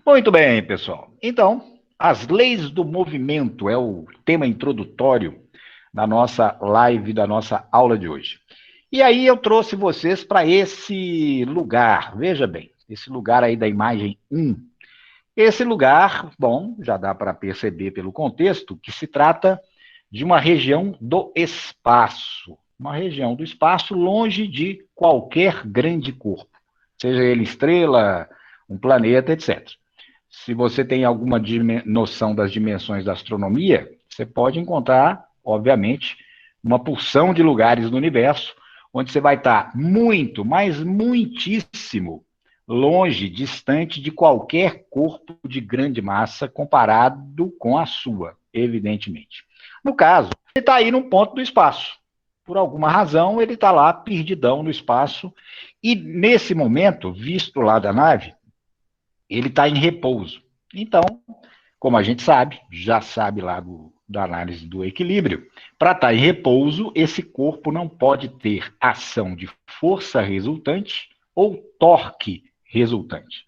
Muito bem, pessoal. Então, as leis do movimento é o tema introdutório da nossa live, da nossa aula de hoje. E aí eu trouxe vocês para esse lugar. Veja bem, esse lugar aí da imagem 1. Esse lugar, bom, já dá para perceber pelo contexto que se trata de uma região do espaço. Uma região do espaço longe de qualquer grande corpo, seja ele estrela, um planeta, etc. Se você tem alguma noção das dimensões da astronomia, você pode encontrar, obviamente, uma porção de lugares no universo onde você vai estar muito, mas muitíssimo longe, distante de qualquer corpo de grande massa comparado com a sua, evidentemente. No caso, ele está aí num ponto do espaço. Por alguma razão, ele está lá perdidão no espaço e, nesse momento, visto lá da nave, ele está em repouso. Então, como a gente sabe, já sabe lá da análise do equilíbrio, para estar em repouso, esse corpo não pode ter ação de força resultante ou torque resultante.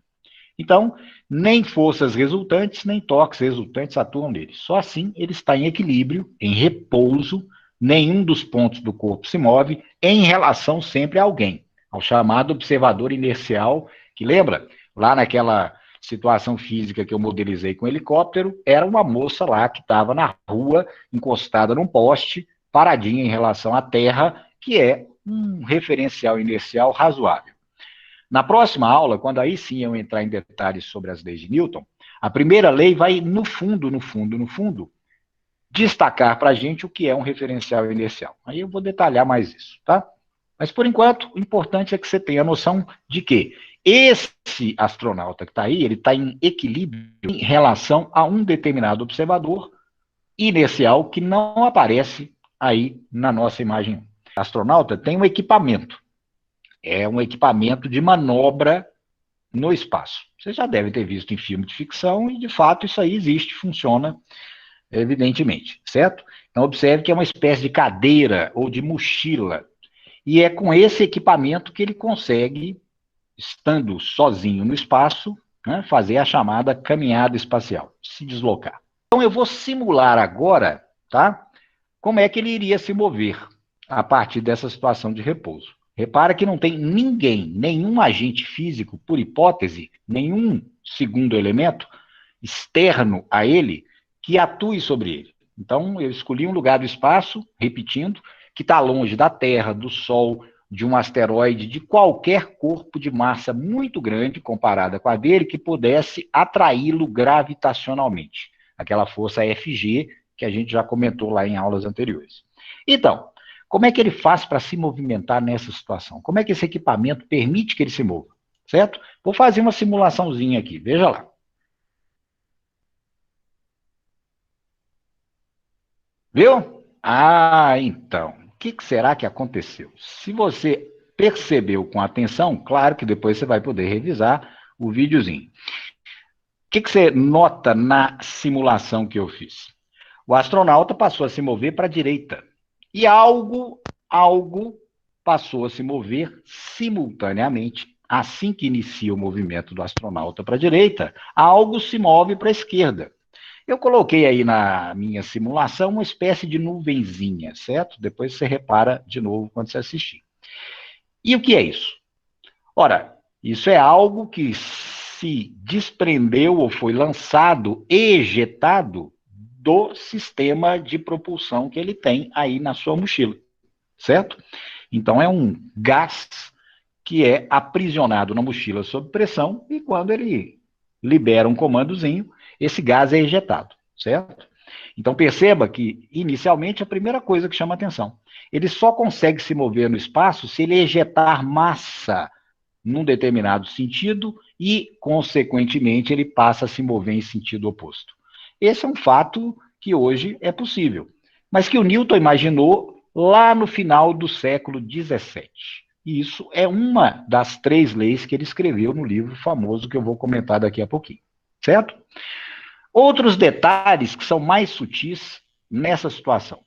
Então, nem forças resultantes, nem torques resultantes atuam nele. Só assim ele está em equilíbrio, em repouso, nenhum dos pontos do corpo se move em relação sempre a alguém, ao chamado observador inercial, que lembra, lá naquela situação física que eu modelizei com o helicóptero, era uma moça lá que estava na rua, encostada num poste, paradinha em relação à Terra, que é um referencial inercial razoável. Na próxima aula, quando aí sim eu entrar em detalhes sobre as leis de Newton, a primeira lei vai, no fundo, destacar para a gente o que é um referencial inercial. Aí eu vou detalhar mais isso, tá? Mas, por enquanto, o importante é que você tenha a noção de que esse astronauta que está aí, ele está em equilíbrio em relação a um determinado observador inercial que não aparece aí na nossa imagem. O astronauta tem um equipamento. É um equipamento de manobra no espaço. Você já deve ter visto em filme de ficção e, de fato, isso aí existe, funciona, evidentemente, certo? Então, observe que é uma espécie de cadeira ou de mochila. E é com esse equipamento que ele consegue, estando sozinho no espaço, né, fazer a chamada caminhada espacial, se deslocar. Então, eu vou simular agora, tá? Como é que ele iria se mover a partir dessa situação de repouso. Repara que não tem ninguém, nenhum agente físico, por hipótese, nenhum segundo elemento externo a ele que atue sobre ele. Então, eu escolhi um lugar do espaço, repetindo, que está longe da Terra, do Sol, de um asteroide, de qualquer corpo de massa muito grande comparada com a dele que pudesse atraí-lo gravitacionalmente. Aquela força Fg que a gente já comentou lá em aulas anteriores. Então, como é que ele faz para se movimentar nessa situação? Como é que esse equipamento permite que ele se mova? Certo? Vou fazer uma simulaçãozinha aqui, veja lá. Viu? Ah, então. O que será que aconteceu? Se você percebeu com atenção, claro que depois você vai poder revisar o videozinho. O que você nota na simulação que eu fiz? O astronauta passou a se mover para a direita. E algo passou a se mover simultaneamente. Assim que inicia o movimento do astronauta para a direita, algo se move para a esquerda. Eu coloquei aí na minha simulação uma espécie de nuvenzinha, certo? Depois você repara de novo quando você assistir. E o que é isso? Ora, isso é algo que se desprendeu ou foi lançado, ejetado do sistema de propulsão que ele tem aí na sua mochila, certo? Então é um gás que é aprisionado na mochila sob pressão e quando ele libera um comandozinho, esse gás é ejetado, certo? Então perceba que, inicialmente, a primeira coisa que chama atenção, ele só consegue se mover no espaço se ele ejetar massa num determinado sentido e, consequentemente, ele passa a se mover em sentido oposto. Esse é um fato que hoje é possível, mas que o Newton imaginou lá no final do século XVII. E isso é uma das três leis que ele escreveu no livro famoso que eu vou comentar daqui a pouquinho, certo? Outros detalhes que são mais sutis nessa situação.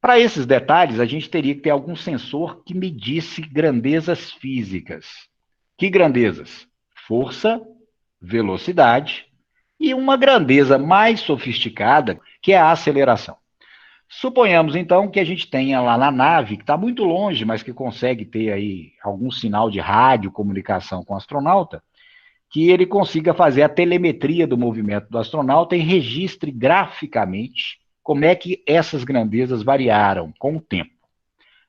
Para esses detalhes, a gente teria que ter algum sensor que medisse grandezas físicas. Que grandezas? Força, velocidade, e uma grandeza mais sofisticada, que é a aceleração. Suponhamos, então, que a gente tenha lá na nave, que está muito longe, mas que consegue ter aí algum sinal de rádio, comunicação com o astronauta, que ele consiga fazer a telemetria do movimento do astronauta e registre graficamente como é que essas grandezas variaram com o tempo.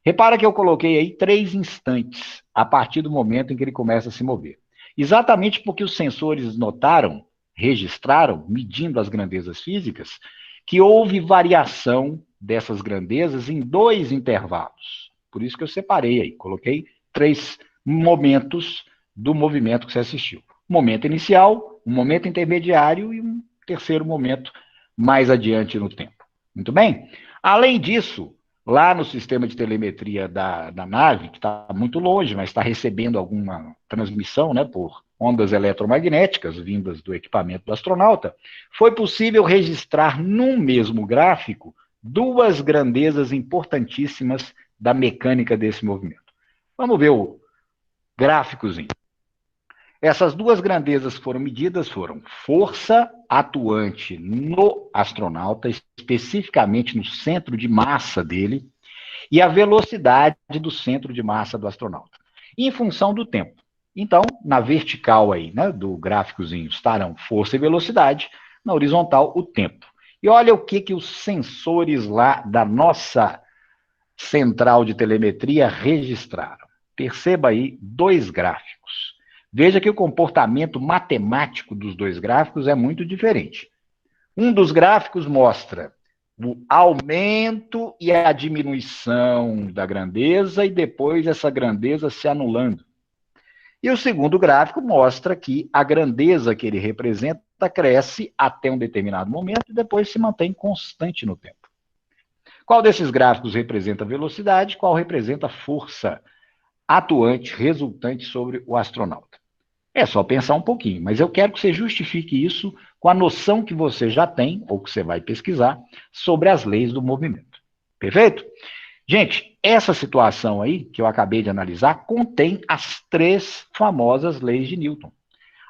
Repara que eu coloquei aí 3 instantes a partir do momento em que ele começa a se mover. Exatamente porque os sensores notaram, registraram, medindo as grandezas físicas, que houve variação dessas grandezas em 2 intervalos. Por isso que eu separei aí, coloquei 3 momentos do movimento que você assistiu. Um momento inicial, um momento intermediário e um terceiro momento mais adiante no tempo. Muito bem? Além disso, lá no sistema de telemetria da nave, que está muito longe, mas está recebendo alguma transmissão, né, por ondas eletromagnéticas vindas do equipamento do astronauta, foi possível registrar num mesmo gráfico 2 grandezas importantíssimas da mecânica desse movimento. Vamos ver o gráficozinho. Essas 2 grandezas que foram medidas foram força atuante no astronauta, especificamente no centro de massa dele, e a velocidade do centro de massa do astronauta, em função do tempo. Então, na vertical aí, né, do gráficozinho, estarão força e velocidade, na horizontal, o tempo. E olha o que os sensores lá da nossa central de telemetria registraram. Perceba aí 2 gráficos. Veja que o comportamento matemático dos 2 gráficos é muito diferente. Um dos gráficos mostra o aumento e a diminuição da grandeza e depois essa grandeza se anulando. E o segundo gráfico mostra que a grandeza que ele representa cresce até um determinado momento e depois se mantém constante no tempo. Qual desses gráficos representa velocidade, qual representa força atuante resultante sobre o astronauta? É só pensar um pouquinho, mas eu quero que você justifique isso com a noção que você já tem, ou que você vai pesquisar, sobre as leis do movimento. Perfeito? Gente, essa situação aí, que eu acabei de analisar, contém as 3 famosas leis de Newton.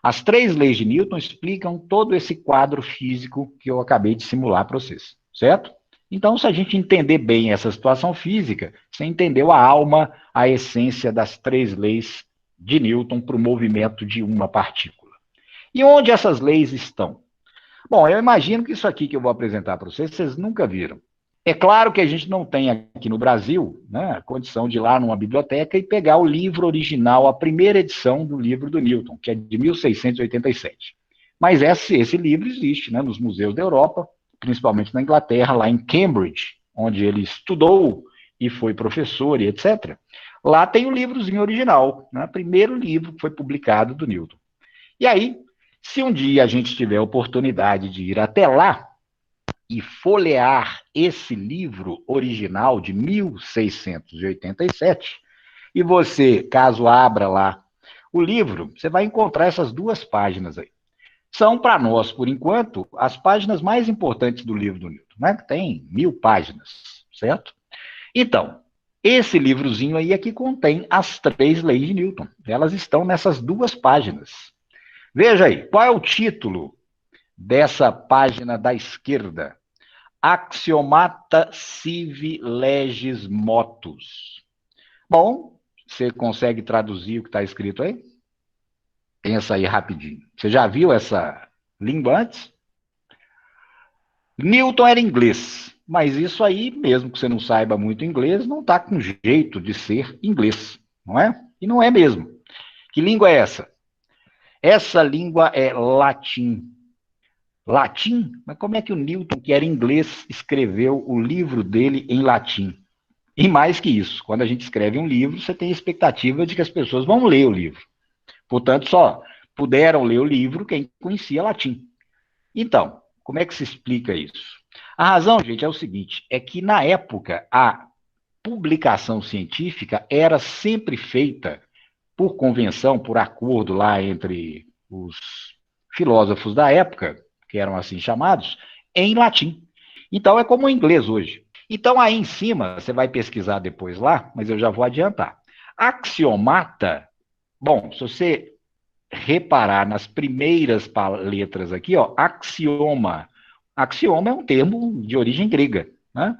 As 3 leis de Newton explicam todo esse quadro físico que eu acabei de simular para vocês, certo? Então, se a gente entender bem essa situação física, você entendeu a alma, a essência das 3 leis de Newton para o movimento de uma partícula. E onde essas leis estão? Bom, eu imagino que isso aqui que eu vou apresentar para vocês, vocês nunca viram. É claro que a gente não tem aqui no Brasil, né, a condição de ir lá numa biblioteca e pegar o livro original, a primeira edição do livro do Newton, que é de 1687. Mas esse livro existe, né, nos museus da Europa, principalmente na Inglaterra, lá em Cambridge, onde ele estudou e foi professor e etc. Lá tem o livrozinho original, né, primeiro livro que foi publicado do Newton. E aí, se um dia a gente tiver a oportunidade de ir até lá e folhear esse livro original de 1687, e você, caso abra lá o livro, você vai encontrar essas 2 páginas aí. São, para nós, por enquanto, as páginas mais importantes do livro do Newton, né? Que tem 1000 páginas, certo? Então, esse livrozinho aí é que contém as 3 leis de Newton. Elas estão nessas 2 páginas. Veja aí, qual é o título dessa página da esquerda? Axiomata sive legis motus. Bom, você consegue traduzir o que está escrito aí? Pensa aí rapidinho. Você já viu essa língua antes? Newton era inglês, mas isso aí, mesmo que você não saiba muito inglês, não está com jeito de ser inglês, não é? E não é mesmo. Que língua é essa? Essa língua é latim. Latim? Mas como é que o Newton, que era inglês, escreveu o livro dele em latim? E mais que isso, quando a gente escreve um livro, você tem a expectativa de que as pessoas vão ler o livro. Portanto, só puderam ler o livro quem conhecia latim. Então, como é que se explica isso? A razão, gente, é o seguinte, é que na época a publicação científica era sempre feita por convenção, por acordo lá entre os filósofos da época, que eram assim chamados, em latim. Então é como o inglês hoje. Então aí em cima, você vai pesquisar depois lá, mas eu já vou adiantar. Axiomata, bom, se você reparar nas primeiras letras aqui, ó, axioma. Axioma é um termo de origem grega, né?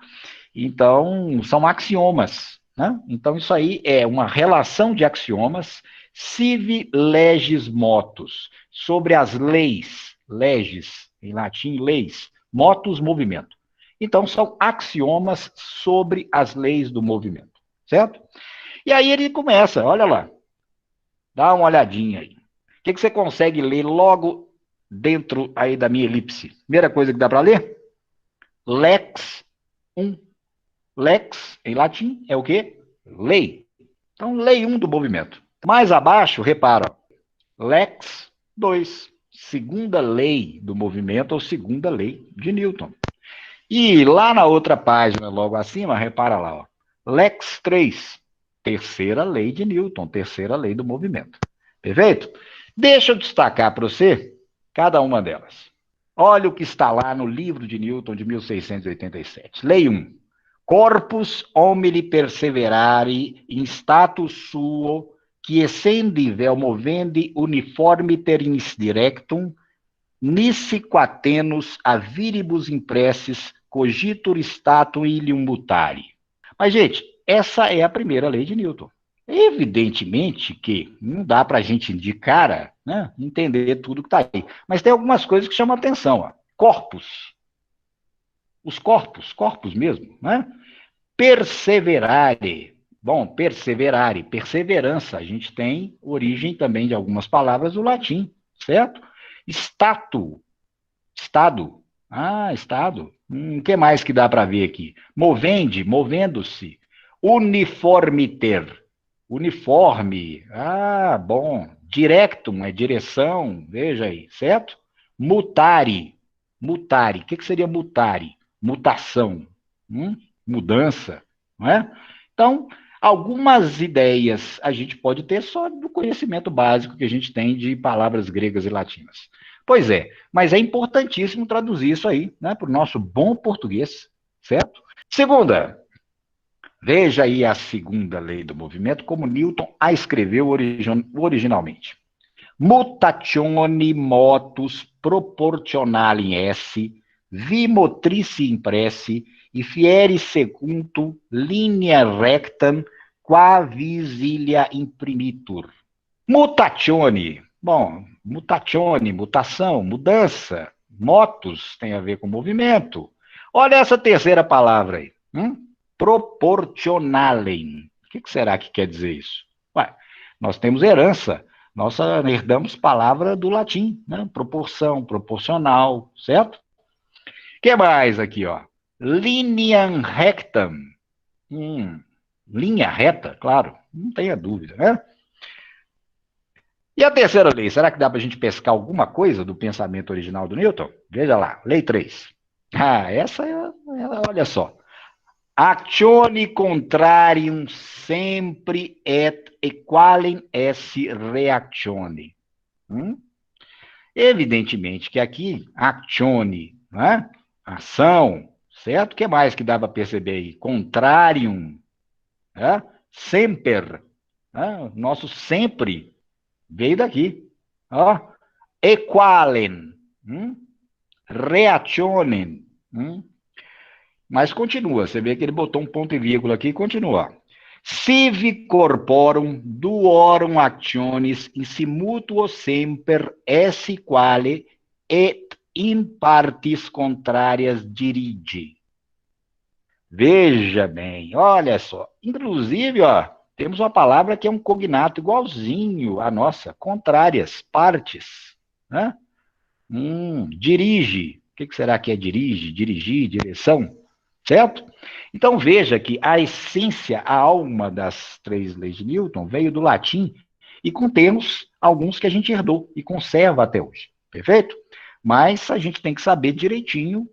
Então, são axiomas, né? Então, isso aí é uma relação de axiomas, sive legis motus, sobre as leis, legis, em latim, leis, motus, movimento. Então, são axiomas sobre as leis do movimento, certo? E aí ele começa, olha lá, dá uma olhadinha aí. O que você consegue ler logo dentro aí da minha elipse? Primeira coisa que dá para ler? Lex 1. Lex, em latim, é o quê? Lei. Então, lei 1 do movimento. Mais abaixo, repara, Lex 2, segunda lei do movimento ou segunda lei de Newton. E lá na outra página, logo acima, repara lá, ó, Lex 3, terceira lei de Newton, terceira lei do movimento. Perfeito? Deixa eu destacar para você cada uma delas. Olha o que está lá no livro de Newton de 1687. Lei 1. Corpus homini perseverare in status suo, qui essendi vel movendi uniformiter in directum, nisi quatenus a viribus impressis cogitur statum ilium mutari. Mas, gente, essa é a primeira lei de Newton. Evidentemente que não dá para a gente de cara, né, entender tudo que está aí. Mas tem algumas coisas que chamam a atenção. Ó. Corpus. Os corpos mesmo, né? Perseverare. Bom, perseverare, perseverança. A gente tem origem também de algumas palavras do latim, certo? Stato, estado. Ah, estado. O que mais que dá para ver aqui? Movendi, movendo-se. Uniformiter, uniforme. Ah, bom. Directum é direção, veja aí, certo? Mutare, mutare. O que seria mutare? Mutação, mudança, não é? Então, algumas ideias a gente pode ter só do conhecimento básico que a gente tem de palavras gregas e latinas. Pois é, mas é importantíssimo traduzir isso aí, né, para o nosso bom português, certo? Segunda, veja aí a segunda lei do movimento, como Newton a escreveu originalmente. Mutatione motus proportionali esse, vi motrici impressi, e fieri secundum linea rectam, qua visilia imprimitur. Mutatione, bom, mutatione, mutação, mudança. Motus tem a ver com movimento. Olha essa terceira palavra aí. Proportionalem. O que será que quer dizer isso? Ué, nós temos herança. Nós herdamos palavra do latim, né? Proporção, proporcional, certo? O que mais aqui, ó? Lineam rectam. Linha reta, claro, não tenha dúvida, né? E a terceira lei, será que dá para a gente pescar alguma coisa do pensamento original do Newton? Veja lá, lei 3. Ah, essa é, olha só. Actione contrarium sempre et equalem esse reactione. Evidentemente que aqui, actione, né? Ação, certo? O que mais que dá para perceber aí? Contrarium, né? Semper, né? Nosso sempre veio daqui. Ó. Equalem, reactionem. Mas continua, você vê que ele botou um ponto e vírgula aqui e continua. Sivi corporum duorum actionis in simultuo semper esse quale et in partes contrárias dirige. Veja bem, olha só. Inclusive, ó, temos uma palavra que é um cognato igualzinho à nossa, contrárias, partes. Né? Dirige. O que será que é dirige? Dirigir, direção? Certo? Então veja que a essência, a alma das três leis de Newton veio do latim e com termos, alguns que a gente herdou e conserva até hoje. Perfeito? Mas a gente tem que saber direitinho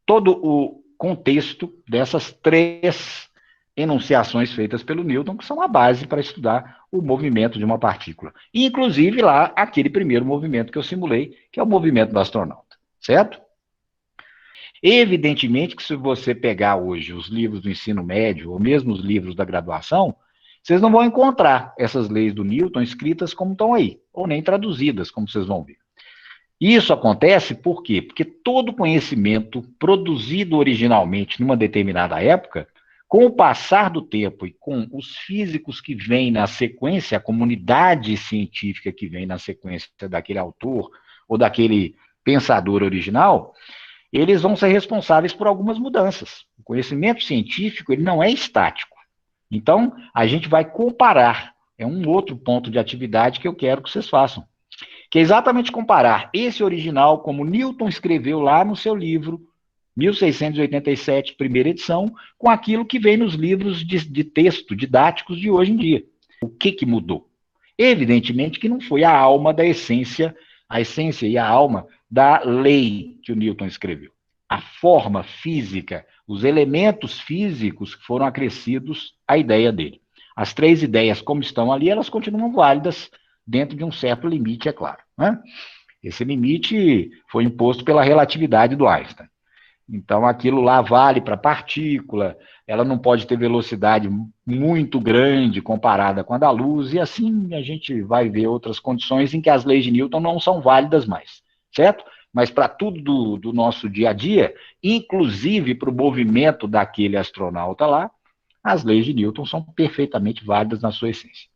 todo o contexto dessas três enunciações feitas pelo Newton, que são a base para estudar o movimento de uma partícula. Inclusive lá, aquele primeiro movimento que eu simulei, que é o movimento do astronauta. Certo? Evidentemente que se você pegar hoje os livros do ensino médio, ou mesmo os livros da graduação, vocês não vão encontrar essas leis do Newton escritas como estão aí, ou nem traduzidas, como vocês vão ver. Isso acontece por quê? Porque todo conhecimento produzido originalmente numa determinada época, com o passar do tempo e com os físicos que vêm na sequência, a comunidade científica que vem na sequência daquele autor ou daquele pensador original, eles vão ser responsáveis por algumas mudanças. O conhecimento científico ele não é estático. Então, a gente vai comparar. É um outro ponto de atividade que eu quero que vocês façam. Que é exatamente comparar esse original, como Newton escreveu lá no seu livro, 1687, primeira edição, com aquilo que vem nos livros de texto didáticos de hoje em dia. O que mudou? Evidentemente que não foi a alma da essência, a essência e a alma da lei que o Newton escreveu. A forma física, os elementos físicos que foram acrescidos à ideia dele. As três ideias, como estão ali, elas continuam válidas dentro de um certo limite, é claro. Né? Esse limite foi imposto pela relatividade do Einstein. Então, aquilo lá vale para partícula, ela não pode ter velocidade muito grande comparada com a da luz, e assim a gente vai ver outras condições em que as leis de Newton não são válidas mais, certo? Mas para tudo do nosso dia a dia, inclusive para o movimento daquele astronauta lá, as leis de Newton são perfeitamente válidas na sua essência.